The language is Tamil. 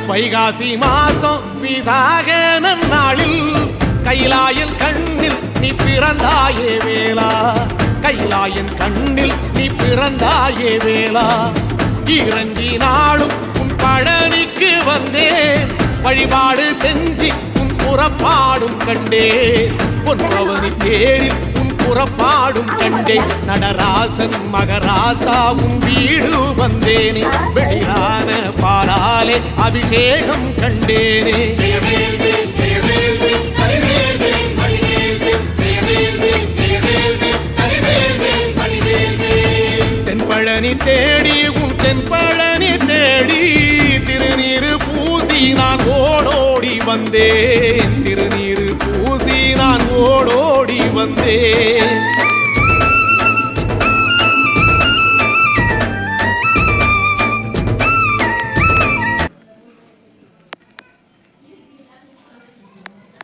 வைகாசி மாசம் விசாக நன்னாளில் கைலாயன் கண்ணில் நீ பிறந்தாயே வேளா, கைலாயன் கண்ணில் நீ பிறந்தாயே வேளா. இறங்கி நாளும் உன் பழனிக்கு வந்தேன், வழிபாடு செஞ்சு உன் புறப்பாடும் கண்டே. பொன்பவனி தேரில் உன் புறப்பாடும் கண்டே. நடராசன் மகராசாவும் வீடு வந்தேனே, வெளியான பாலாலே அபிஷேகம் கண்டேனே. தென்பழனி தேடி உன் தென்பழனி தேடி திருநீரு பூசி நான் ஓடோடி வந்தேன், திருநீரு பூசி நான் ஓடோடி வந்தேன்.